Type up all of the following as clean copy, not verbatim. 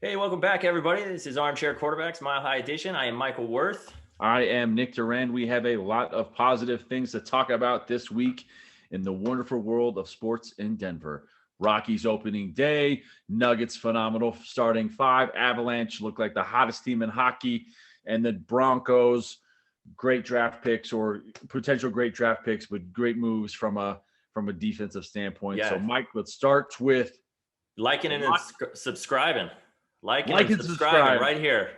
Hey, welcome back, everybody. This is Armchair Quarterbacks, Mile High Edition. I am Michael Worth. I am Nick Duran. We have a lot of positive things to talk about this week in the wonderful world of sports in Denver. Rockies opening day, Nuggets phenomenal starting five, Avalanche look like the hottest team in hockey, and the Broncos great draft picks or potential great draft picks, but great moves from a defensive standpoint. So, Yeah, Mike, let's start with liking and subscribing. Liking like and and subscribing subscribe. right here.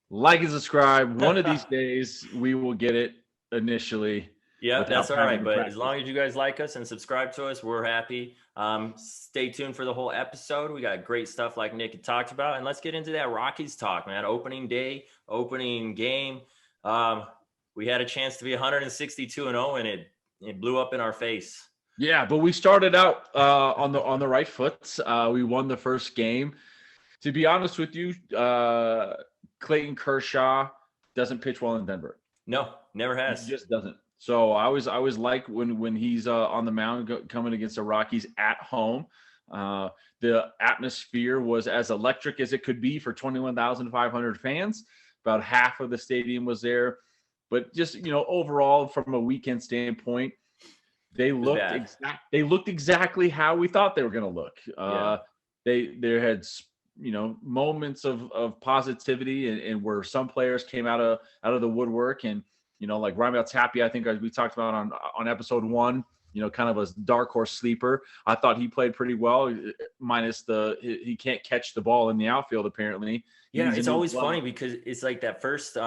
Like and subscribe. One of these days, we will get it initially Yeah, without that's all having right. to But as practice. long as you guys like us and subscribe to us, we're happy. Stay tuned for the whole episode. We got great stuff like Nick had talked about. And let's get into that Rockies talk, man. Opening day, opening game. We had a chance to be 162-0, and it blew up in our face. Yeah, but we started out on the right foot. We won the first game. To be honest with you, Clayton Kershaw doesn't pitch well in Denver. No, never He has. just doesn't. So I always like when he's on the mound coming against the Rockies at home. The atmosphere was as electric as it could be for 21,500 fans. About half of the stadium was there, but just overall from a weekend standpoint, they looked Bad. they looked exactly how we thought they were going to look. Yeah. They had moments of positivity and where some players came out of the woodwork and like Raimel Tapia, I think as we talked about on episode 1, kind of a dark horse sleeper. I thought he played pretty well, minus he can't catch the ball in the outfield apparently. Yeah, it's always funny because it's like that first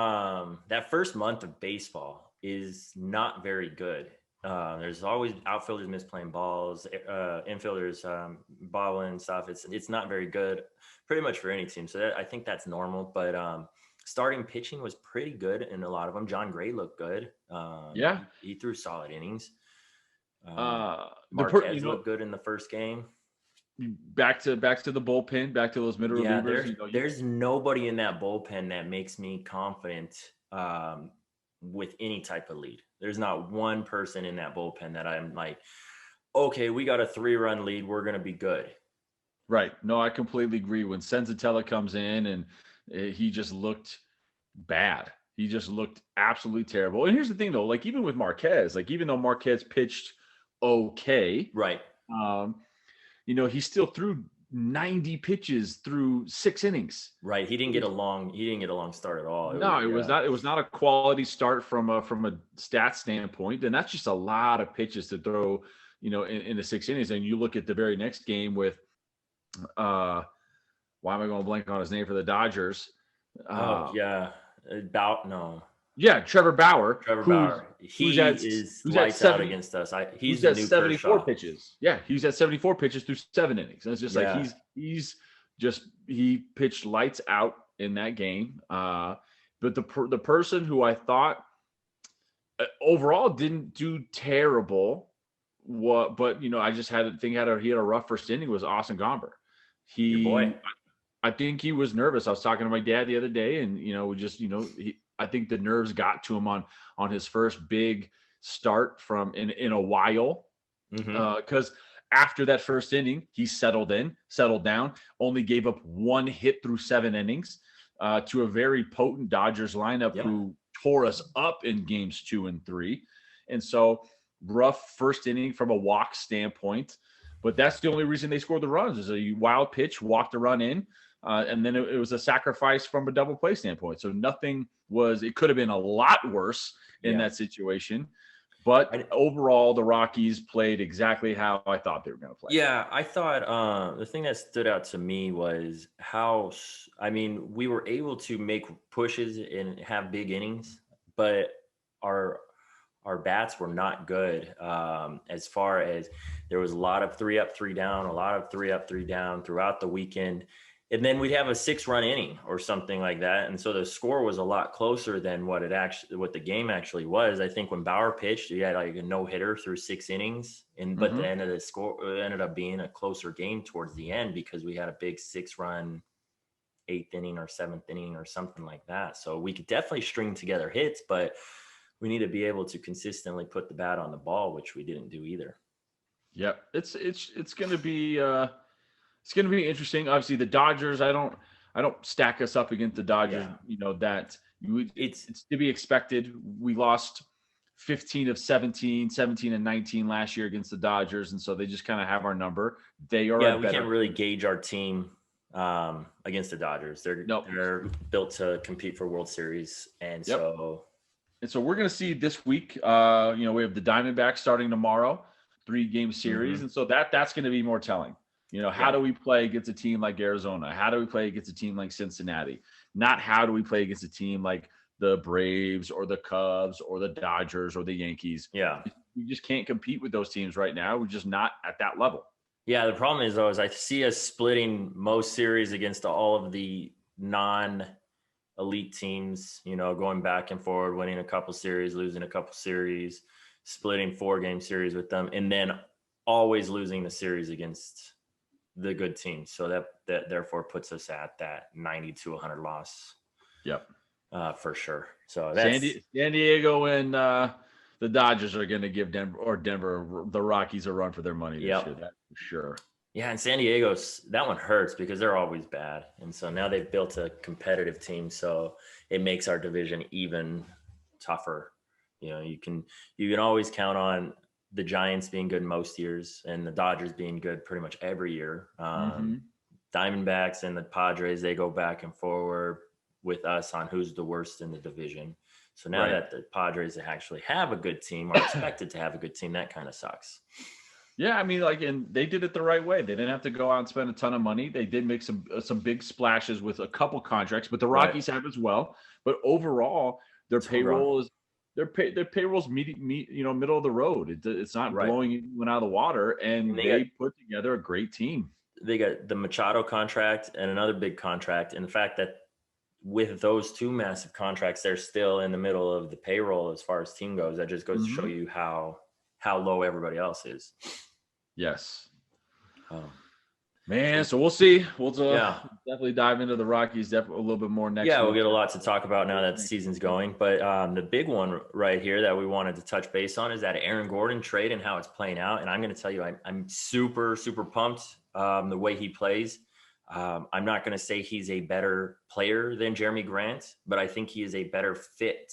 month of baseball is not very good. There's always outfielders misplaying balls, infielders balling stuff. It's not very good, pretty much for any team. So I think that's normal. But starting pitching was pretty good in a lot of them. John Gray looked good. Yeah, he threw solid innings. the Marquez looked good in the first game. back to the bullpen, back to those middle Yeah, relievers. there's nobody in that bullpen that makes me confident with any type of lead. There's not one person in that bullpen that I'm like, okay, we got a 3-run lead. We're going to be good. Right. No, I completely agree. When Senzatella comes in and he just looked bad. He just looked absolutely terrible. And here's the thing, though, like even with Marquez, like even though Marquez pitched okay, Right. um, he still threw 90 pitches through 6 innings. Right. He didn't get a long start at all. It was not a quality start from a stat standpoint, and that's just a lot of pitches to throw, in the 6 innings. And you look at the very next game with, why am I going to blank on his name for the Dodgers? Trevor Bauer. He is lights out against us. He's the new 74 Kershaw. pitches. Yeah, he's at 74 pitches through 7 innings. And it's just like he pitched lights out in that game. But the person who I thought overall didn't do terrible, I just he had a rough first inning was Austin Gomber. Your boy. I think he was nervous. I was talking to my dad the other day, and I think the nerves got to him on his first big start from in a while, because after that first inning, he settled down, only gave up 1 hit through 7 innings to a very potent Dodgers lineup who tore us up in games 2 and 3, and so rough first inning from a walk standpoint. But that's the only reason they scored the runs is a wild pitch, walked a run in. And then it was a sacrifice from a double play standpoint. So it could have been a lot worse in that situation. But overall, the Rockies played exactly how I thought they were going to play. Yeah, I thought the thing that stood out to me was we were able to make pushes and have big innings, but our bats were not good. As far as there was a lot of 3 up, 3 down, a lot of 3 up, 3 down throughout the weekend. And then we'd have a 6-run inning or something like that. And so the score was a lot closer than what the game actually was. I think when Bauer pitched, he had like a no-hitter through 6 innings. But the end of the score ended up being a closer game towards the end because we had a big 6-run 8th inning or 7th inning or something like that. So we could definitely string together hits, but we need to be able to consistently put the bat on the ball, which we didn't do either. Yep. It's going to be it's going to be interesting. Obviously, the Dodgers, I I don't stack us up against the Dodgers. Yeah. You know that It's it's to be expected. We lost 15 of 17, 17 and 19 last year against the Dodgers, and so they just kind of have our number. They are a yeah, we better can't really team. gauge our team against the Dodgers. Nope. They're built to compete for World Series, and Yep. so And so we're going to see this week. We have the Diamondbacks starting tomorrow, 3-game series, mhm, and so that's going to be more telling. How yeah, do we play against a team like Arizona? How do we play against a team like Cincinnati? Not how do we play against a team like the Braves or the Cubs or the Dodgers or the Yankees. yeah. We just can't compete with those teams right now. We're just not at that level. Yeah, the problem is though is I see us splitting most series against all of the non-elite teams. Going back and forward, winning a couple series, losing a couple series, splitting 4-game series with them, and then always losing the series against the good teams. So that therefore puts us at that 90 to 100 loss Yep. for sure. So San that's Diego and the Dodgers are going to give Denver, the Rockies, a run for their money this year. yep. That's for sure. Yeah, and San Diego's that one hurts because they're always bad, and so now they've built a competitive team, so it makes our division even tougher. You can always count on the Giants being good most years, and the Dodgers being good pretty much every year. Mm-hmm. Diamondbacks and the Padres, they go back and forward with us on who's the worst in the division. So now Right. that the Padres actually have a good team, or expected to have a good team, that kind of sucks. Yeah, I mean, and they did it the right way. They didn't have to go out and spend a ton of money. They did make some big splashes with a couple contracts, but the Right. Rockies have as well. But overall, their It's homegrown. payroll is their payroll's middle of the road. It's not Right. blowing anyone out of the water, And and they put together a great team. they got the Machado contract and another big contract. And the fact that with those two massive contracts, they're still in the middle of the payroll as far as team goes. That just goes to show Mm-hmm. you how low everybody else is. Yes. Oh. Man, so we'll see. We'll Yeah. definitely dive into the Rockies a little bit more next Yeah, week. we'll get a lot to talk about now that the season's going. But the big one right here that we wanted to touch base on is that Aaron Gordon trade and how it's playing out. And I'm going to tell you, I'm super, super pumped the way he plays. I'm not going to say he's a better player than Jeremy Grant, but I think he is a better fit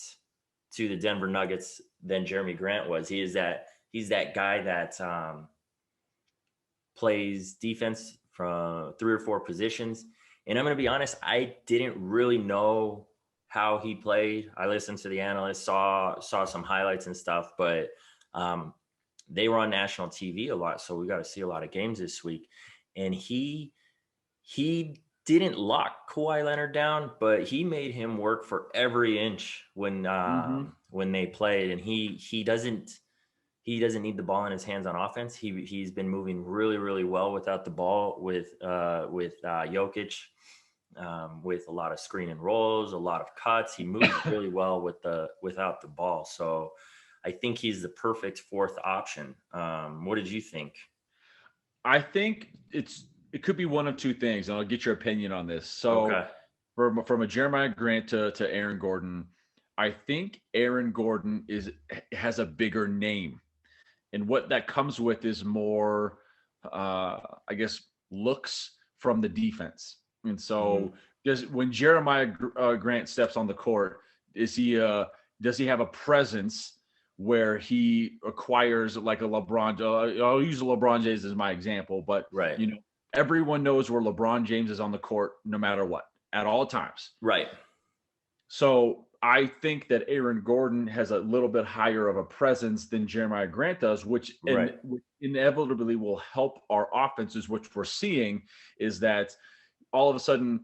to the Denver Nuggets than Jeremy Grant was. He's that guy that plays defense from 3 or 4 positions. And I'm going to be honest, I didn't really know how he played. I listened to the analysts, saw some highlights and stuff, but they were on national TV a lot, so we got to see a lot of games this week. And he didn't lock Kawhi Leonard down, but he made him work for every inch when they played. And he doesn't need the ball in his hands on offense. He's been moving really, really well without the ball with Jokic, with a lot of screen and rolls, a lot of cuts. He moves really well without the ball. So I think he's the perfect 4th option. What did you think? I think it could be one of two things, and I'll get your opinion on this. So Okay. from a Jeremiah Grant to Aaron Gordon, I think Aaron Gordon has a bigger name. And what that comes with is more, I guess, looks from the defense. And so, when Jeremiah Grant steps on the court, does he have a presence where he acquires like a LeBron? I'll use LeBron James as my example, but Right. Everyone knows where LeBron James is on the court, no matter what, at all times. Right. So I think that Aaron Gordon has a little bit higher of a presence than Jeremiah Grant does, which inevitably will help our offenses, which we're seeing is that all of a sudden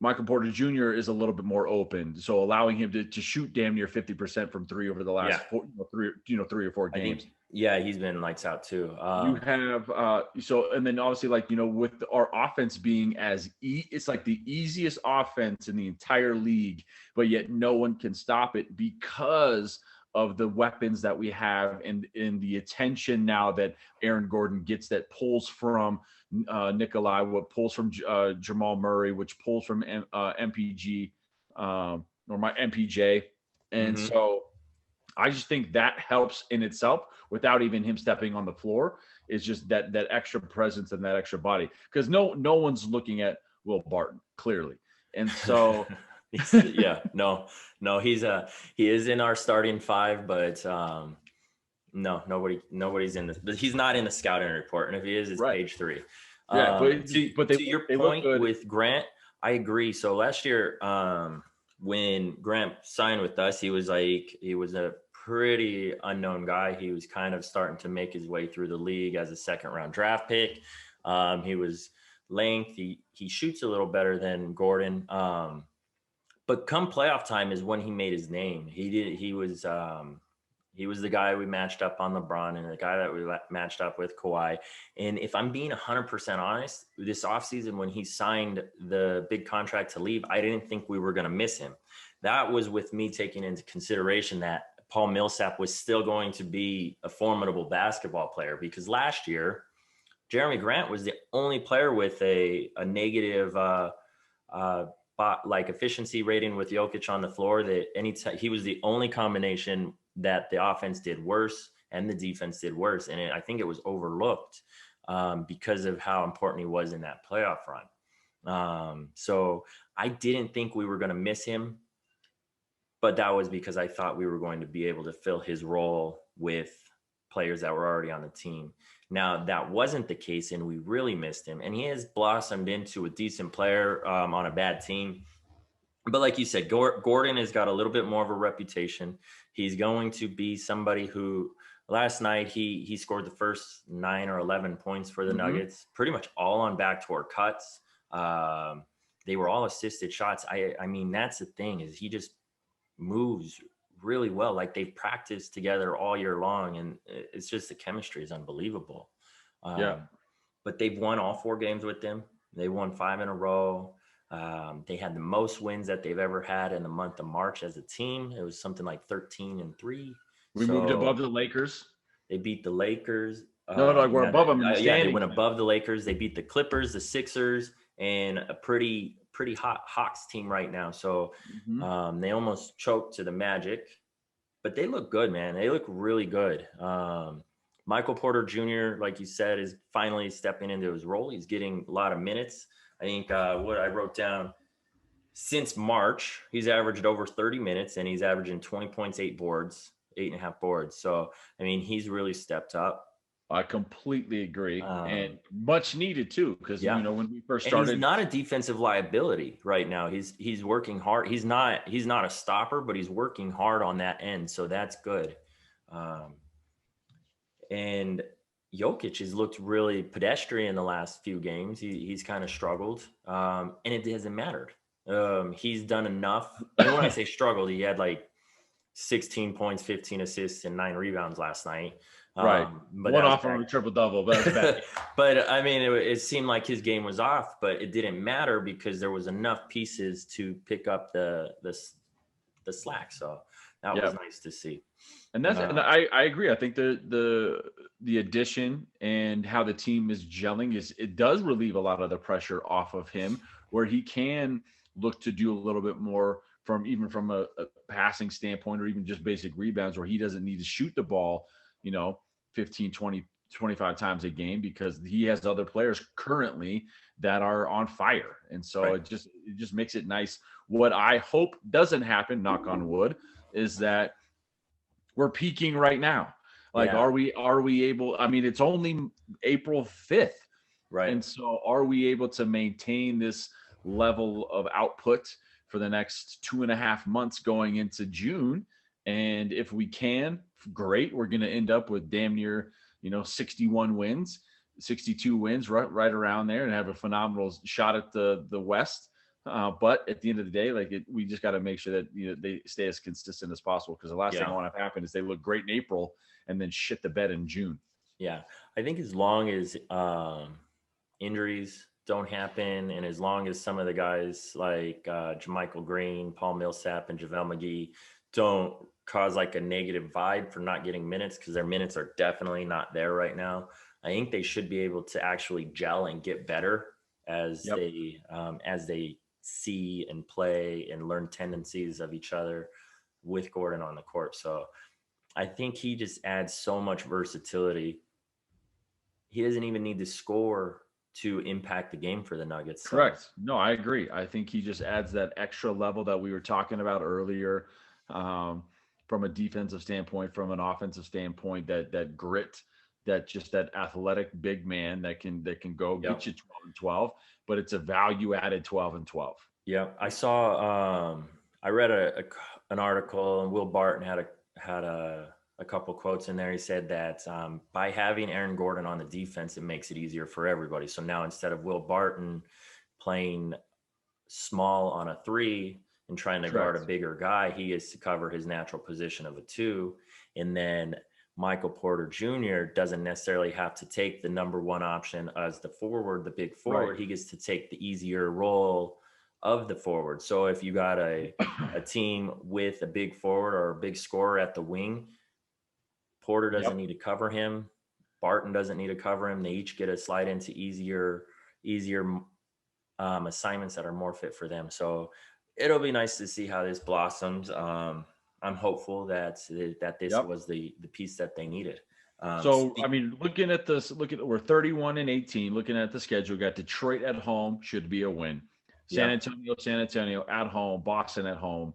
Michael Porter Jr. is a little bit more open. So allowing him to shoot damn near 50% from 3 over the last 3 or 4 games. He's been lights out too. You have and then obviously with our offense being it's like the easiest offense in the entire league, but yet no one can stop it because of the weapons that we have and in the attention now that Aaron Gordon gets, that pulls from Nikolai, what pulls from Jamal Murray, which pulls from MPG or my MPJ. And so I just think that helps in itself without even him stepping on the floor. Is just that extra presence and that extra body, because no one's looking at Will Barton, clearly. And so he is in our starting five, but no, nobody's in this. But he's not in the scouting report, and if he is, it's right. page 3. Yeah, but To your they look point good. with Grant, I agree. So last year, when Grant signed with us, he was a pretty unknown guy. He was kind of starting to make his way through the league as a second round draft pick. He was length. He shoots a little better than Gordon. But come playoff time is when he made his name. He was the guy we matched up on LeBron and the guy that we matched up with Kawhi. And if I'm being 100% honest, this offseason when he signed the big contract to leave, I didn't think we were going to miss him. That was with me taking into consideration that Paul Millsap was still going to be a formidable basketball player, because last year, Jeremy Grant was the only player with a negative like efficiency rating with Jokic on the floor. That he was the only combination that the offense did worse and the defense did worse. And I think it was overlooked because of how important he was in that playoff run. So I didn't think we were going to miss him, but that was because I thought we were going to be able to fill his role with players that were already on the team. Now, that wasn't the case, and we really missed him. And he has blossomed into a decent player on a bad team. But like you said, Gordon has got a little bit more of a reputation. He's going to be somebody who last night he scored the first 9 or 11 points for the Nuggets, pretty much all on backdoor cuts. They were all assisted shots. I mean, that's the thing, is he just moves really well. Like, they've practiced together all year long, and it's just the chemistry is unbelievable. But they've won all 4 games with him. They won 5 in a row. They had the most wins that they've ever had in the month of March as a team. It was something like 13-3. We moved above the Lakers. They beat the Lakers. No, we're above them in the standings. They went above the Lakers. They beat the Clippers, the Sixers, and a pretty hot Hawks team right now. So they almost choked to the Magic, but they look good, man. They look really good. Michael Porter Jr., like you said, is finally stepping into his role. He's getting a lot of minutes. I think what I wrote down, since March, he's averaged over 30 minutes, and he's averaging 20 points, 8.5 boards. So, I mean, he's really stepped up. I completely agree, and much needed too, because when we first started, he's not a defensive liability right now. He's working hard. He's not a stopper, but he's working hard on that end, so that's good. And Jokic has looked really pedestrian the last few games. He's kind of struggled, and it hasn't mattered. He's done enough. And when I say struggled, he had like 16 points, 15 assists, and 9 rebounds last night. Right. But one off on a triple-double. But but I mean, it seemed like his game was off, but it didn't matter because there was enough pieces to pick up the slack. So that was nice to see. And and I agree. I think the addition and how the team is gelling it does relieve a lot of the pressure off of him, where he can look to do a little bit more from a passing standpoint, or even just basic rebounds, where he doesn't need to shoot the ball, 15, 20, 25 times a game, because he has other players currently that are on fire. And so it just makes it nice. What I hope doesn't happen, knock on wood, is that we're peaking right now. Are we able, I mean, it's only April 5th. Right. And so are we able to maintain this level of output for the next 2.5 months going into June? And if we can, great. We're going to end up with damn near, 61 wins, 62 wins, right around there, and have a phenomenal shot at the West. But at the end of the day, we just got to make sure that they stay as consistent as possible, because the last thing I want to happen is they look great in April and then shit the bed in June. Yeah, I think as long as injuries don't happen, and as long as some of the guys like JaMychal Green, Paul Millsap, and JaVale McGee don't cause like a negative vibe for not getting minutes, because their minutes are definitely not there right now, I think they should be able to actually gel and get better as they see and play and learn tendencies of each other with Gordon on the court. So I think he just adds so much versatility. He doesn't even need to score to impact the game for the Nuggets. So. Correct. No, I agree. I think he just adds that extra level that we were talking about earlier, from a defensive standpoint, from an offensive standpoint, that grit, that athletic big man that can go get you 12-12, but it's a value added 12-12. Yeah, I saw. I read an article, and Will Barton had a couple quotes in there. He said that by having Aaron Gordon on the defense, it makes it easier for everybody. So now instead of Will Barton playing small on a 3 and trying to guard a bigger guy, he gets to cover his natural position of a 2. And then Michael Porter Jr. doesn't necessarily have to take the number 1 option as the forward, the big forward. Right. He gets to take the easier role of the forward. So if you got a team with a big forward or a big scorer at the wing, Porter doesn't need to cover him. Barton doesn't need to cover him. They each get to slide into easier assignments that are more fit for them. So it'll be nice to see how this blossoms. I'm hopeful that this was the piece that they needed. I mean, looking at this, we're 31-18. Looking at the schedule, we got Detroit at home, should be a win. San Antonio at home, Boston at home.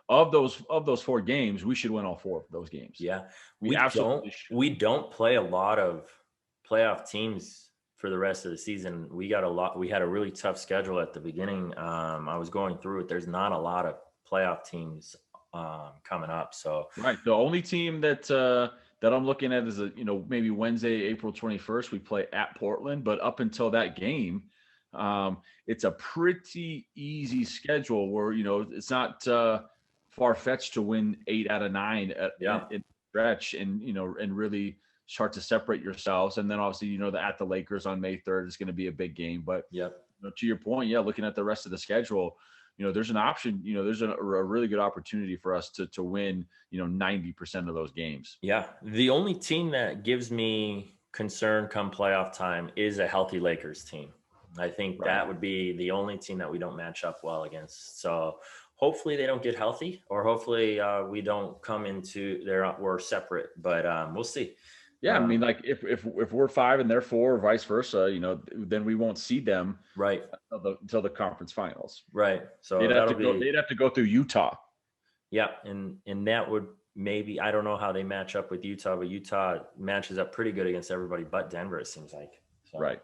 Of those 4 games, we should win all 4 of those games. Yeah, we don't play a lot of playoff teams for the rest of the season. We had a really tough schedule at the beginning. I was going through it. There's not a lot of playoff teams coming up. So right, the only team that I'm looking at is maybe Wednesday, April 21st, we play at Portland. But up until that game, it's a pretty easy schedule where it's not far-fetched to win 8 out of 9 in stretch, and really start to separate yourselves. And then obviously at the Lakers on May 3rd is going to be a big game. But to your point, looking at the rest of the schedule, there's an option, there's a really good opportunity for us to win 90% of those games. Yeah, the only team that gives me concern come playoff time is a healthy Lakers team. I think that would be the only team that we don't match up well against. So hopefully they don't get healthy, or hopefully we don't come into we're separate, but we'll see. Yeah, I mean, like if we're 5 and they're 4, or vice versa, then we won't see them until the conference finals. Right. So they'd have to go through Utah. Yeah, and that would maybe, I don't know how they match up with Utah, but Utah matches up pretty good against everybody but Denver, it seems like. So, right.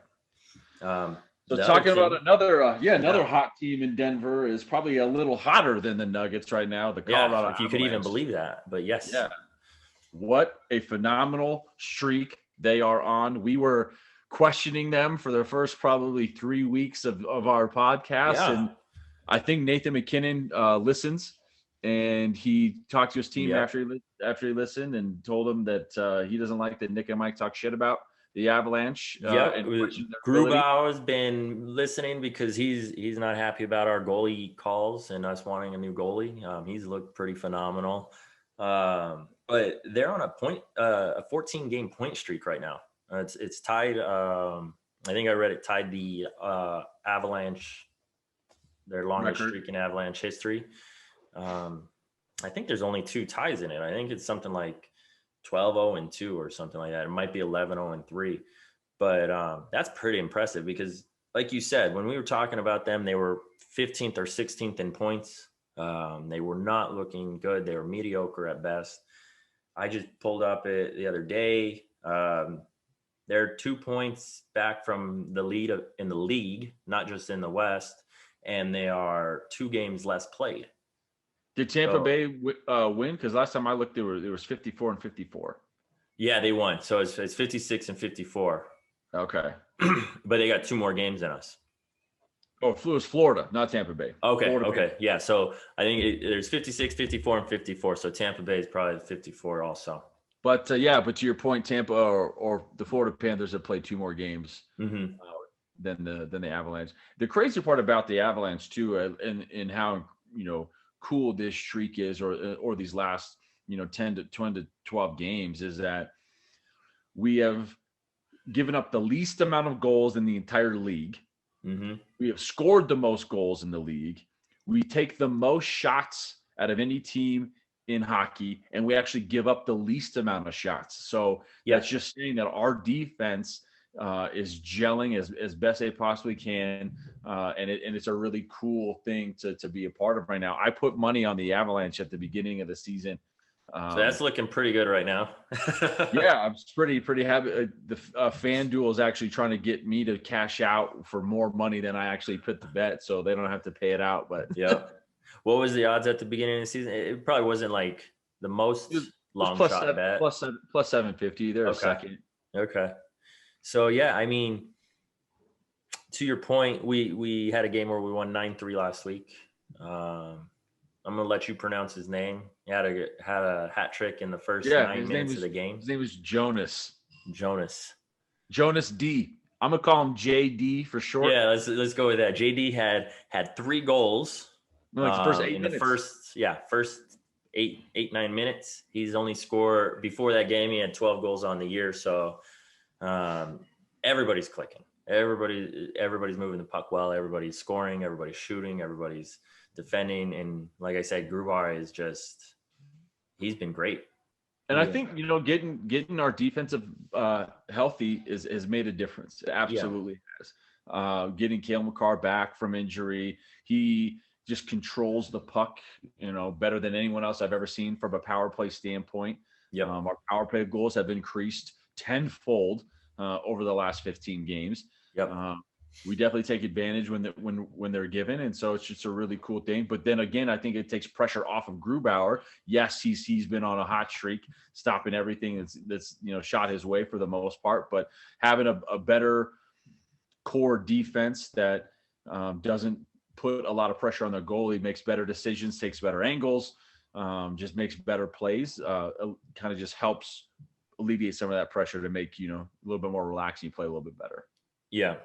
So talking about another hot team in Denver is probably a little hotter than the Nuggets right now. The Colorado if you could even believe that, but yes. Yeah. What a phenomenal streak they are on. We were questioning them for the first probably 3 weeks of our podcast. And I think Nathan McKinnon listens, and he talked to his team after he listened and told them that he doesn't like that Nick and Mike talk shit about the Avalanche. Grubauer has been listening because he's not happy about our goalie calls and us wanting a new goalie. He's looked pretty phenomenal. But they're on a 14-game point streak right now. It's tied. I think I read it tied the Avalanche, their longest streak in Avalanche history. I think there's only 2 ties in it. I think it's something like 12-0-2 or something like that. It might be 11-0-3, but that's pretty impressive because, like you said, when we were talking about them, they were 15th or 16th in points. They were not looking good. They were mediocre at best. I just pulled up it the other day. They're 2 points back from the lead in the league, not just in the West, and they are 2 games less played. Did Tampa Bay win? Because last time I looked, there was 54-54. Yeah, they won. So it's 56-54. Okay. But they got 2 more games than us. Oh, it was Florida, not Tampa Bay. Okay, Florida okay. Bay. Yeah, so I think there's 56, 54, and 54. So Tampa Bay is probably 54 also. But to your point, Tampa or the Florida Panthers have played 2 more games than the Avalanche. The crazy part about the Avalanche too, and how cool this streak is, or these last 10 to 12 games, is that we have given up the least amount of goals in the entire league. Mm-hmm. We have scored the most goals in the league. We take the most shots out of any team in hockey, and we actually give up the least amount of shots. So that's just saying that our defense is gelling as best they possibly can, and it's a really cool thing to be a part of right now. I put money on the Avalanche at the beginning of the season. So that's looking pretty good right now. Yeah, I'm pretty happy. The FanDuel is actually trying to get me to cash out for more money than I actually put to bet, so they don't have to pay it out. But yeah, what was the odds at the beginning of the season? It probably wasn't like the most it was long shot bet. plus 750. They're a second. Okay. So yeah, I mean, to your point, we had a game where we won 9-3 last week. I'm gonna let you pronounce his name. He had a hat trick in the first 9 minutes of the game. His name was Jonas. Jonas D. I'm gonna call him JD for short. Yeah, let's go with that. JD had 3 goals. Like the first 8 in minutes. the first 9 minutes. He's only scored before that game. He had 12 goals on the year. So everybody's clicking. Everybody's moving the puck well. Everybody's scoring. Everybody's shooting. Everybody's defending. And like I said, Grubauer is he's been great. And I think, getting our defensive healthy has made a difference. It absolutely has. Getting Cale Makar back from injury, he just controls the puck, better than anyone else I've ever seen from a power play standpoint. Yep. Our power play goals have increased tenfold over the last 15 games. Yep. We definitely take advantage when they're given, and so it's just a really cool thing. But then again, I think it takes pressure off of Grubauer. Yes, he's been on a hot streak, stopping everything that's shot his way for the most part. But having a better core defense that doesn't put a lot of pressure on their goalie, makes better decisions, takes better angles, just makes better plays, kind of just helps alleviate some of that pressure to make a little bit more relaxing, play a little bit better. Yeah.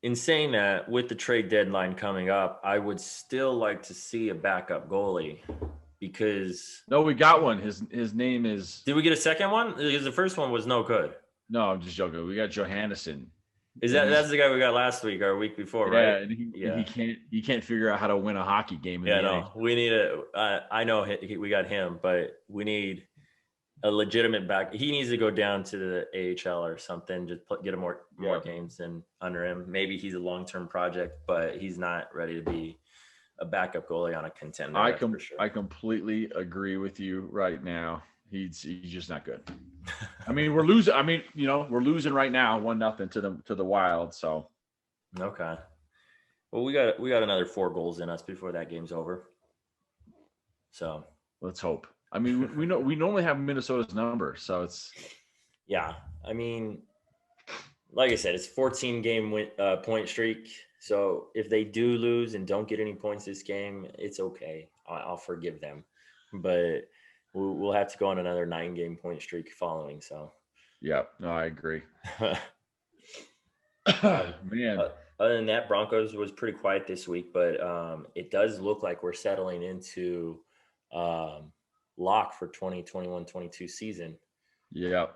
In saying that, with the trade deadline coming up, I would still like to see a backup goalie because no, we got one. His name is. Did we get a second one? Because the first one was no good. No, I'm just joking. We got Johannesson. That's the guy we got last week or week before, right? And he can't figure out how to win a hockey game. We need I know we got him, but we need a legitimate back. He needs to go down to the AHL or something, just get him more games than under him. Maybe he's a long-term project, but he's not ready to be a backup goalie on a contender. I completely agree with you right now. He's just not good. I mean, we're losing. We're losing right now, 1-0 to the Wild. So, okay. Well, we got another 4 goals in us before that game's over. So let's hope. I mean, we normally have Minnesota's number, so it's. Yeah, I mean, like I said, it's 14-game point streak. So if they do lose and don't get any points this game, it's okay. I'll forgive them, but we'll have to go on another 9-game point streak following. So. Yeah, no, I agree. Man. Other than that, Broncos was pretty quiet this week, but it does look like we're settling into lock for 2021-22 season. Yeah.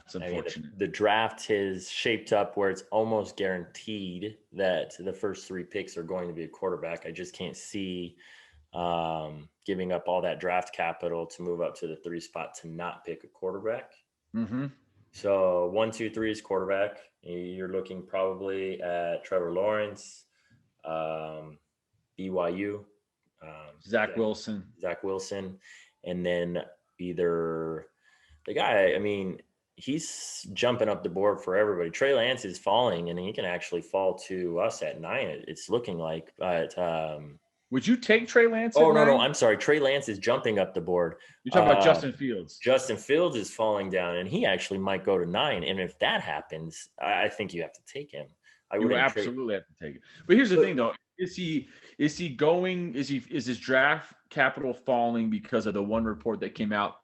It's unfortunate. The draft has shaped up where it's almost guaranteed that the first 3 picks are going to be a quarterback. I just can't see giving up all that draft capital to move up to the 3 spot to not pick a quarterback. Mm-hmm. So 1, 2, 3 is quarterback. You're looking probably at Trevor Lawrence, BYU, Zach Wilson, and then either the guy. I mean, he's jumping up the board for everybody. Trey Lance is falling, and he can actually fall to us at 9. It's looking like, but. Would you take Trey Lance? Oh, no, I'm sorry. Trey Lance is jumping up the board. You're talking about Justin Fields. Justin Fields is falling down, and he actually might go to 9. And if that happens, I think you have to take him. You absolutely have to take it. But here's the thing, though: is he going? Is his draft capital falling because of the one report that came out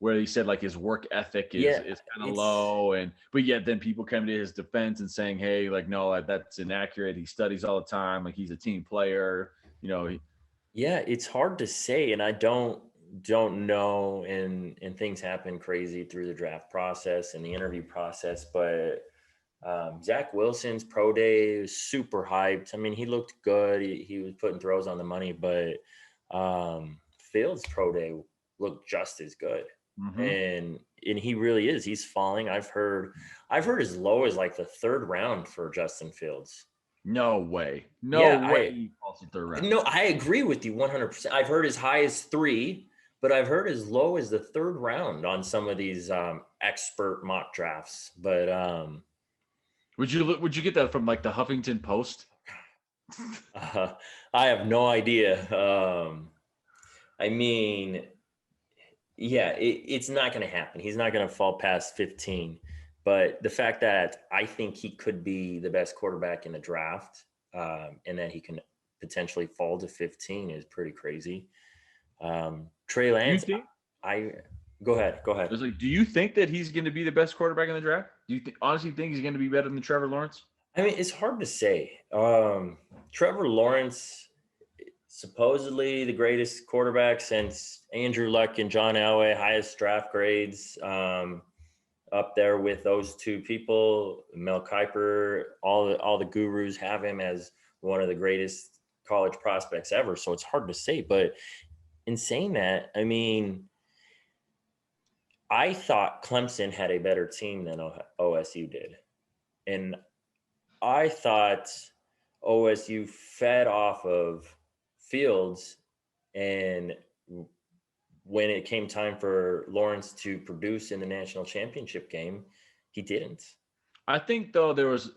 where he said like his work ethic is kind of low, but yet then people come to his defense and saying, hey, like no, that's inaccurate. He studies all the time, like he's a team player. It's hard to say, and I don't know, and things happen crazy through the draft process and the interview process, but Zach Wilson's pro day was super hyped. I mean, he looked good. He was putting throws on the money, but Fields' pro day looked just as good. Mm-hmm. and he really is. He's falling. I've heard as low as like the third round for Justin Fields. No way. No Yeah, way he falls in third round. no, I agree with you 100%. I've heard as high as 3, but I've heard as low as the third round on some of these expert mock drafts. But Would you get that from like the Huffington Post? I have no idea. I mean, yeah, it's not going to happen. He's not going to fall past 15. But the fact that I think he could be the best quarterback in the draft, and that he can potentially fall to 15 is pretty crazy. Trey Do you Lance, think? I go ahead. I was like, do you think that he's going to be the best quarterback in the draft? Do you honestly think he's going to be better than Trevor Lawrence? I mean, it's hard to say. Trevor Lawrence, supposedly the greatest quarterback since Andrew Luck and John Elway, highest draft grades, up there with those two people. Mel Kiper, all the gurus have him as one of the greatest college prospects ever. So it's hard to say. But in saying that, I mean, I thought Clemson had a better team than OSU did. And I thought OSU fed off of Fields, and when it came time for Lawrence to produce in the national championship game, he didn't. I think though there was,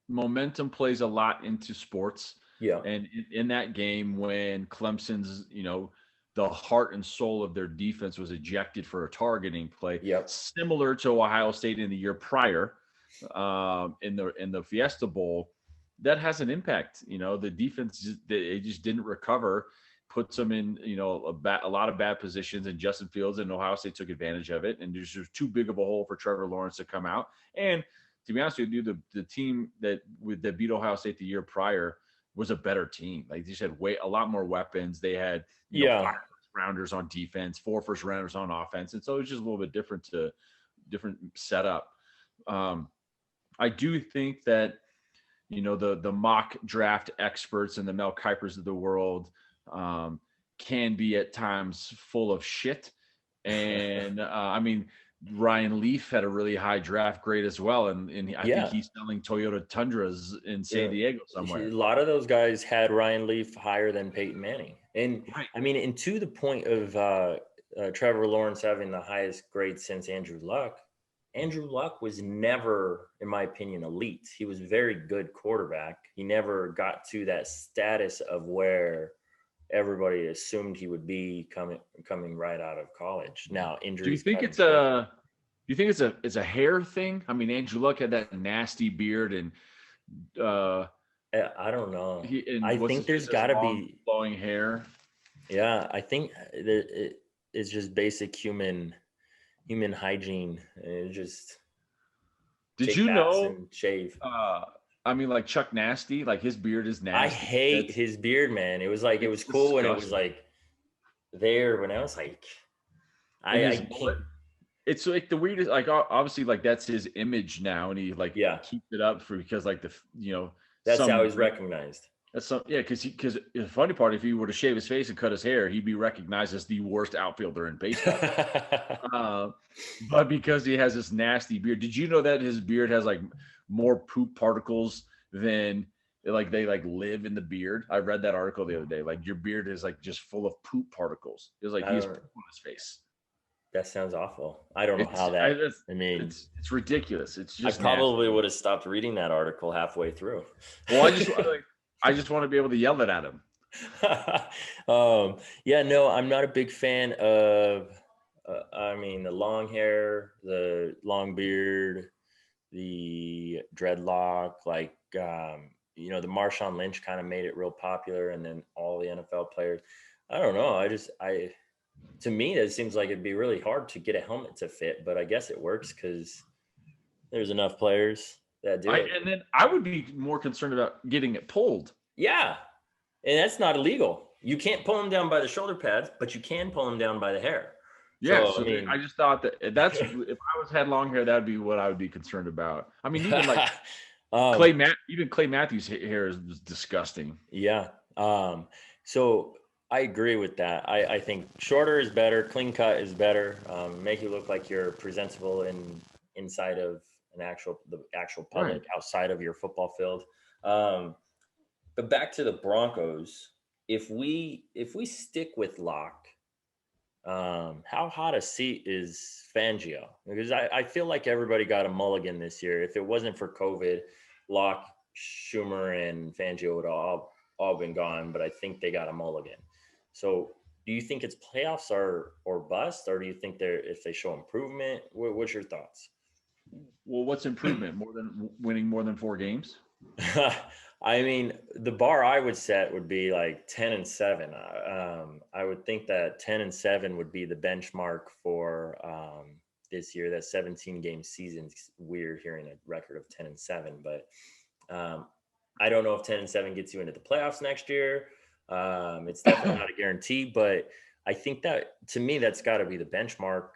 momentum plays a lot into sports. Yeah. And in that game when Clemson's, the heart and soul of their defense was ejected for a targeting play, similar to Ohio State in the year prior, in the Fiesta Bowl, that has an impact. The defense, they just didn't recover, puts them in a lot of bad positions, and Justin Fields and Ohio State took advantage of it, and there's just too big of a hole for Trevor Lawrence to come out. And to be honest with you, the team that beat Ohio State the year prior was a better team. Like, they just had a lot more weapons. They had 5 first rounders on defense, 4 first rounders on offense, and so it's just a little bit different setup. I do think that the mock draft experts and the Mel Kipers of the world can be at times full of shit. And I mean, Ryan Leaf had a really high draft grade as well, and I think he's selling Toyota Tundras in San Diego somewhere. A lot of those guys had Ryan Leaf higher than Peyton Manning, and I mean, and to the point of Trevor Lawrence having the highest grade since Andrew Luck. Andrew Luck was never, in my opinion, elite. He was a very good quarterback. He never got to that status of where everybody assumed he would be coming right out of college. Now, injuries. Do you think it's a hair thing? I mean, Andrew Luck had that nasty beard, and I don't know. I think there's got to be flowing hair. Yeah, I think it's just basic human hygiene. It just did you know and shave. I mean, like Chuck Nasty, like his beard is nasty. I hate his beard, man. It was like, it was cool when it was like there, when I was like, I can't. It's like the weirdest, like obviously like that's his image now, and he like keeps it up because like that's how he's recognized. That's because the funny part, if he were to shave his face and cut his hair, he'd be recognized as the worst outfielder in baseball. But because he has this nasty beard, did you know that his beard has like more poop particles than they live in the beard? I read that article the other day. Like, your beard is like just full of poop particles. It was like he has poop on his face. That sounds awful. I don't know how that. I mean, it's ridiculous. It's just. I probably would have stopped reading that article halfway through. Well, I just want to be able to yell it at him. No, I'm not a big fan of. I mean, the long hair, the long beard, the dreadlock, like the Marshawn Lynch kind of made it real popular, and then all the NFL players. I don't know. To me, it seems like it'd be really hard to get a helmet to fit, but I guess it works because there's enough players that do it. And then I would be more concerned about getting it pulled. Yeah, and that's not illegal. You can't pull them down by the shoulder pads, but you can pull them down by the hair. Yeah, so I just thought that's if I had long hair, that would be what I would be concerned about. I mean, even like Clay Matthews' hair is disgusting. Yeah. So I agree with that. I think shorter is better, clean cut is better. Make you look like you're presentable inside of the actual Right. public outside of your football field. Um, but back to the Broncos, if we stick with Locke, how hot a seat is Fangio? Because I feel like everybody got a mulligan this year. If it wasn't for COVID, Locke, Schumer, and Fangio would all been gone. But I think they got a mulligan. So, do you think it's playoffs or bust, or do you think they're if they show improvement? What's your thoughts? Well, what's improvement? More than winning more than 4 games? I mean, the bar I would set would be like 10-7. I would think that 10-7 would be the benchmark for this year. That 17 game season's weird hearing a record of 10-7, but I don't know if 10-7 gets you into the playoffs next year. It's definitely not a guarantee, but I think that to me that's got to be the benchmark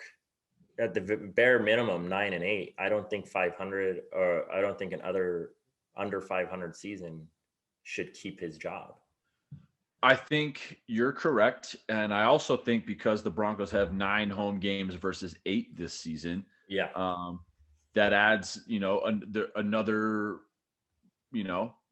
at the bare minimum 9-8. I don't think 500 or I don't think another under 500 season should keep his job. I think you're correct. And I also think because the Broncos have 9 home games versus 8 this season, Yeah. that adds, another,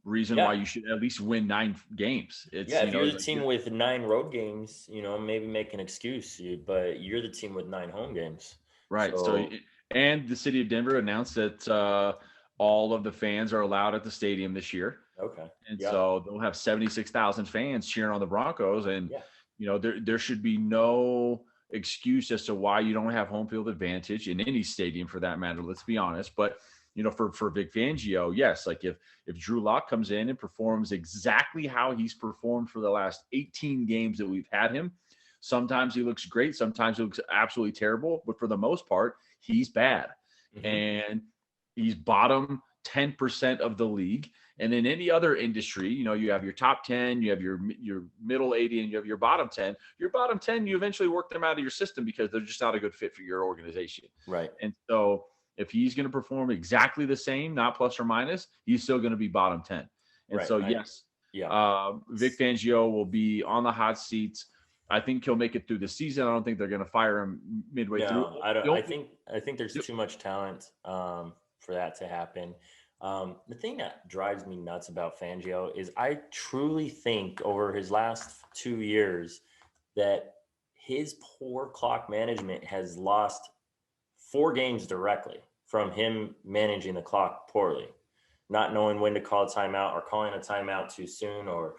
reason why you should at least win 9 games. It's, if you're the team with 9 road games, maybe make an excuse, but you're the team with 9 home games. Right. So and the city of Denver announced that all of the fans are allowed at the stadium this year. Okay. And so they'll have 76,000 fans cheering on the Broncos. And, there should be no excuse as to why you don't have home field advantage in any stadium for that matter. Let's be honest. But, for Vic Fangio, yes, like if Drew Lock comes in and performs exactly how he's performed for the last 18 games that we've had him, sometimes he looks great. Sometimes he looks absolutely terrible. But for the most part, he's bad. Mm-hmm. And he's bottom 10% of the league. And in any other industry, you have your top 10, you have your middle 80, and you have your bottom 10. Your bottom 10, you eventually work them out of your system because they're just not a good fit for your organization. Right. And so if he's going to perform exactly the same, not plus or minus, he's still going to be bottom 10. And so, yes, Vic Fangio will be on the hot seats. I think he'll make it through the season. I don't think they're going to fire him midway through. I don't. I think there's too much talent for that to happen. The thing that drives me nuts about Fangio is I truly think over his last 2 years that his poor clock management has lost 4 games directly from him managing the clock poorly, not knowing when to call a timeout or calling a timeout too soon or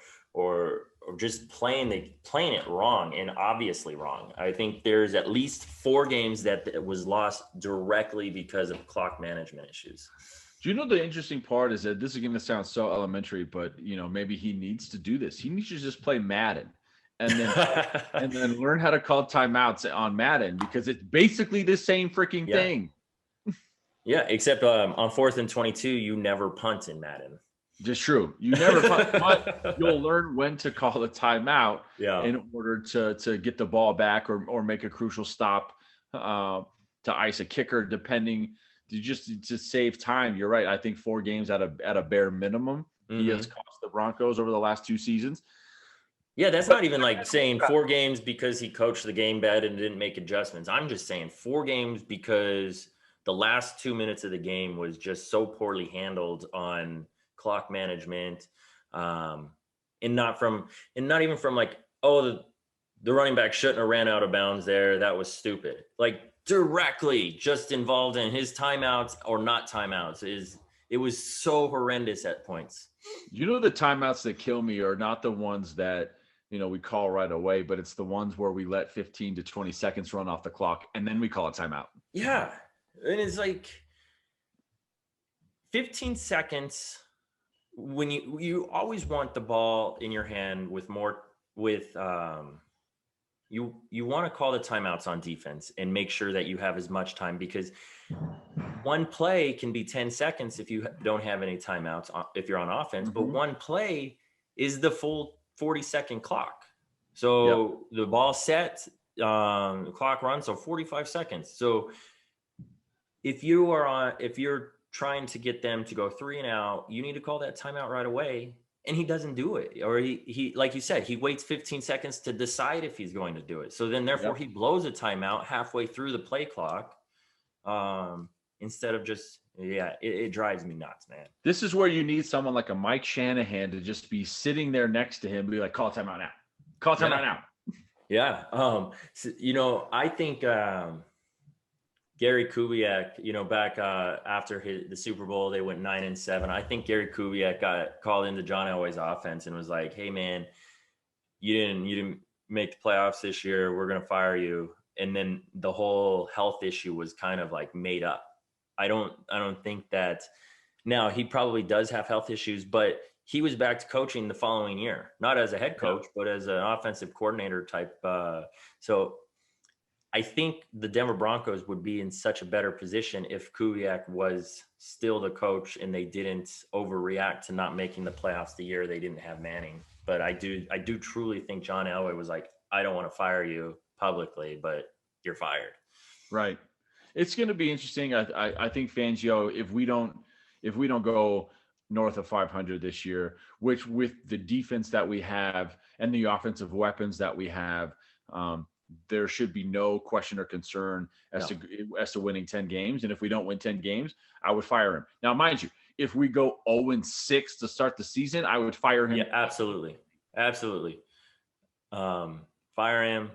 just playing it wrong and obviously wrong. I think there's at least 4 games that was lost directly because of clock management issues. Do you know the interesting part is that this is going to sound so elementary, but maybe he needs to do this. He needs to just play Madden and then learn how to call timeouts on Madden because it's basically the same freaking thing. Yeah, except on 4th and 22, you never punt in Madden. Just true. You never punt, but you'll learn when to call a timeout in order to get the ball back or make a crucial stop to ice a kicker, depending to save time. You're right. I think 4 games at a bare minimum. Mm-hmm. He has cost the Broncos over the last 2 seasons. Yeah, that's not even like saying 4 games because he coached the game bad and didn't make adjustments. I'm just saying 4 games because the last 2 minutes of the game was just so poorly handled on clock management, and not even from like, the running back shouldn't have ran out of bounds there. That was stupid. Like directly just involved in his timeouts or not timeouts it was so horrendous at points. The timeouts that kill me are not the ones that, we call right away, but it's the ones where we let 15 to 20 seconds run off the clock and then we call a timeout. Yeah. And it's like 15 seconds when you always want the ball in your hand you want to call the timeouts on defense and make sure that you have as much time because one play can be 10 seconds if you don't have any timeouts if you're on offense, but one play is the full 40-second clock. So the ball set, the clock runs, so 45 seconds. So if you're trying to get them to go 3 and out, you need to call that timeout right away and he doesn't do it. Or he like you said, he waits 15 seconds to decide if he's going to do it. So then therefore Yep. he blows a timeout halfway through the play clock. Instead of just, it drives me nuts, man. This is where you need someone like a Mike Shanahan to just be sitting there next to him and be like, call timeout now. Call timeout now. Yeah. So, you know, I think Gary Kubiak, you know, back after the Super Bowl, they went 9-7. I think Gary Kubiak got called into John Elway's offense and was like, "Hey, man, you didn't make the playoffs this year. We're gonna fire you." And then the whole health issue was kind of like made up. I don't think that. Now he probably does have health issues, but he was back to coaching the following year, not as a head coach, but as an offensive coordinator type. So I think the Denver Broncos would be in such a better position if Kubiak was still the coach and they didn't overreact to not making the playoffs the year they didn't have Manning. But I do truly think John Elway was like, I don't want to fire you publicly, but you're fired. Right. It's going to be interesting. I think Fangio, if we don't go north of 500 this year, which with the defense that we have and the offensive weapons that we have, there should be no question or concern as to winning 10 games. And if we don't win 10 games, I would fire him. Now, mind you, if we go 0-6 to start the season, I would fire him. Yeah, absolutely. Absolutely. Fire him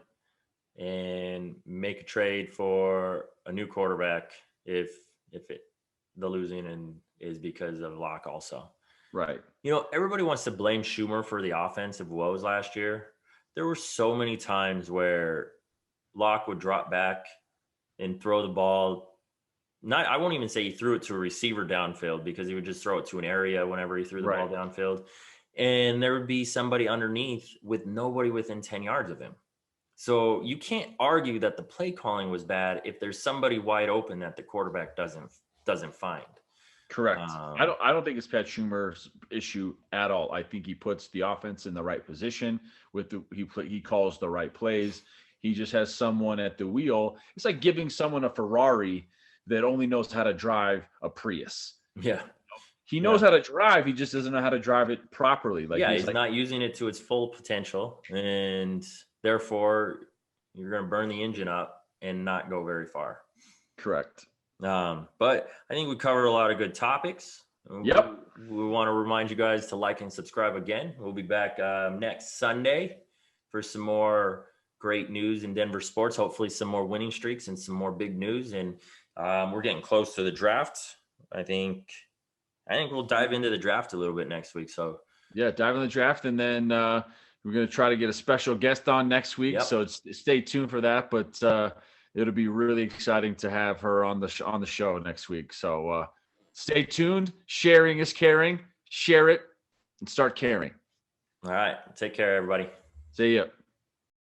and make a trade for a new quarterback if the losing is because of Locke also. Right. You know, everybody wants to blame Schumer for the offensive woes last year. There were so many times where Locke would drop back and throw the ball. I won't even say he threw it to a receiver downfield, because he would just throw it to an area whenever he threw the ball downfield. And there would be somebody underneath with nobody within 10 yards of him. So you can't argue that the play calling was bad if there's somebody wide open that the quarterback doesn't find. Correct. I don't think it's Pat Schumer's issue at all. I think he puts the offense in the right position he calls the right plays. He just has someone at the wheel. It's like giving someone a Ferrari that only knows how to drive a Prius. Yeah. He knows how to drive. He just doesn't know how to drive it properly. He's not using it to its full potential, and therefore you're going to burn the engine up and not go very far. Correct. But I think we covered a lot of good topics. Yep. We want to remind you guys to like and subscribe again. We'll be back next Sunday for some more great news in Denver sports. Hopefully some more winning streaks and some more big news. And we're getting close to the draft. I think we'll dive into the draft a little bit next week. So yeah, dive in the draft, and then we're going to try to get a special guest on next week. Yep. So stay tuned for that. But it'll be really exciting to have her on the show next week. So stay tuned. Sharing is caring. Share it and start caring. All right. Take care, everybody. See ya.